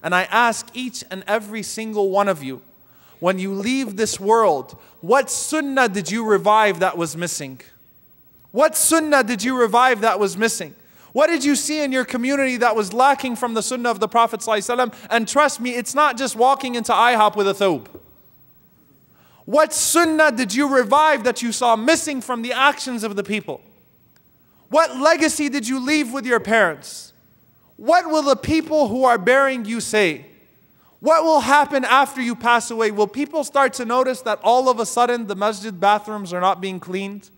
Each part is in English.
And I ask each and every single one of you, when you leave this world, what sunnah did you revive that was missing? What sunnah did you revive that was missing? What did you see in your community that was lacking from the sunnah of the Prophet ﷺ? And trust me, it's not just walking into IHOP with a thobe. What sunnah did you revive that you saw missing from the actions of the people? What legacy did you leave with your parents? What will the people who are burying you say? What will happen after you pass away? Will people start to notice that all of a sudden the masjid bathrooms are not being cleaned?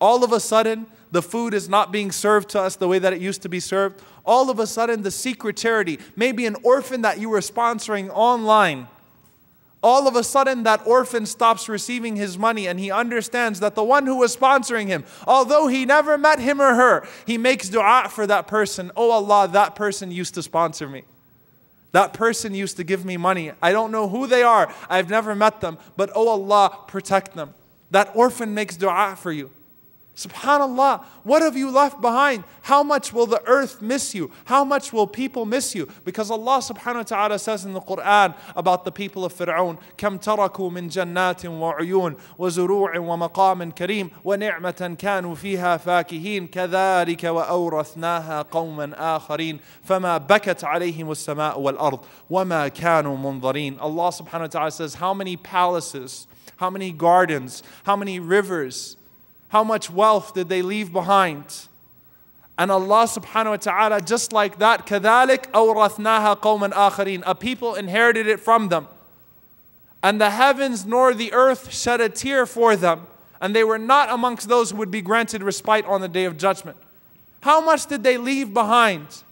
All of a sudden the food is not being served to us the way that it used to be served? All of a sudden the secret charity, maybe an orphan that you were sponsoring online, all of a sudden that orphan stops receiving his money and he understands that the one who was sponsoring him, although he never met him or her, he makes dua for that person. Oh Allah, that person used to sponsor me. That person used to give me money. I don't know who they are. I've never met them. But oh Allah, protect them. That orphan makes dua for you. SubhanAllah, what have you left behind? How much will the earth miss you? How much will people miss you? Because Allah subhanahu wa ta'ala says in the Quran about the people of Fir'aun, كَمْ تَرَكُوا مِنْ جَنَّاتٍ وَعُيُونٍ وَزُرُوعٍ وَمَقَامٍ كَرِيمٍ وَنِعْمَةً كَانُوا فِيهَا فَاكِهِينَ كَذَلِكَ وَأَوْرَثْنَاهَا قَوْمًا آخَرِينَ فَمَا بَكَتْ عَلَيْهِمُ السَّمَاءُ وَالْأَرْضُ وَمَا كَانُوا مُنظَرِينَ. Allah subhanahu wa ta'ala says, how many palaces, how many gardens, how many rivers, how much wealth did they leave behind? And Allah subhanahu wa ta'ala, just like that, كَذَلِكَ أَوْرَثْنَاهَا قَوْمًا آخَرِينَ. A people inherited it from them. And the heavens nor the earth shed a tear for them. And they were not amongst those who would be granted respite on the Day of Judgment. How much did they leave behind?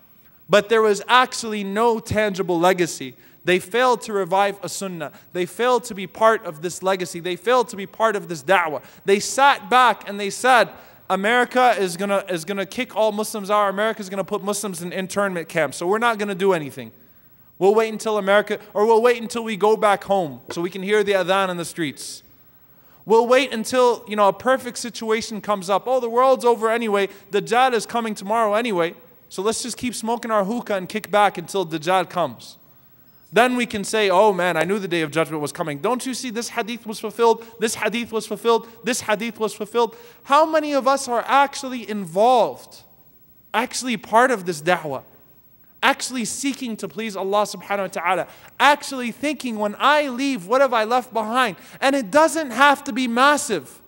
But there was actually no tangible legacy. They failed to revive a sunnah. They failed to be part of this legacy. They failed to be part of this da'wah. They sat back and they said, America is gonna kick all Muslims out. America is gonna put Muslims in internment camps. So we're not gonna do anything. We'll wait until America, or we'll wait until we go back home so we can hear the adhan in the streets. We'll wait until, a perfect situation comes up. Oh, the world's over anyway. Dajjal is coming tomorrow anyway. So let's just keep smoking our hookah and kick back until Dajjal comes. Then we can say, oh man, I knew the Day of Judgment was coming. Don't you see this hadith was fulfilled? This hadith was fulfilled. This hadith was fulfilled. How many of us are actually involved? Actually part of this da'wah? Actually seeking to please Allah subhanahu wa ta'ala? Actually thinking, when I leave, what have I left behind? And it doesn't have to be massive.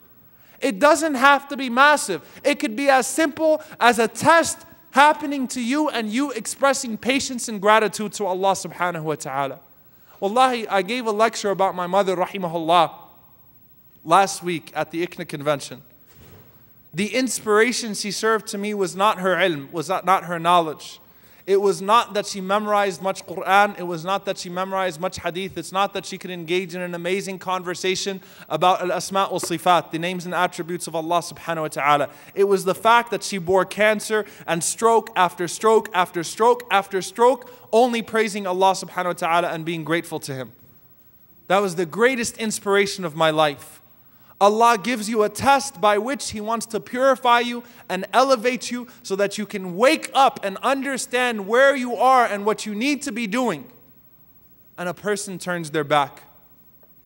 It doesn't have to be massive. It could be as simple as a test happening to you and you expressing patience and gratitude to Allah subhanahu wa ta'ala. Wallahi, I gave a lecture about my mother, rahimahullah, last week at the ICNA convention. The inspiration she served to me was not her ilm, was not her knowledge. It was not that she memorized much Quran. It was not that she memorized much hadith. It's not that she could engage in an amazing conversation about al-asma' wal-sifat, the names and attributes of Allah subhanahu wa ta'ala. It was the fact that she bore cancer and stroke after stroke after stroke after stroke, only praising Allah subhanahu wa ta'ala and being grateful to Him. That was the greatest inspiration of my life. Allah gives you a test by which He wants to purify you and elevate you so that you can wake up and understand where you are and what you need to be doing. And a person turns their back.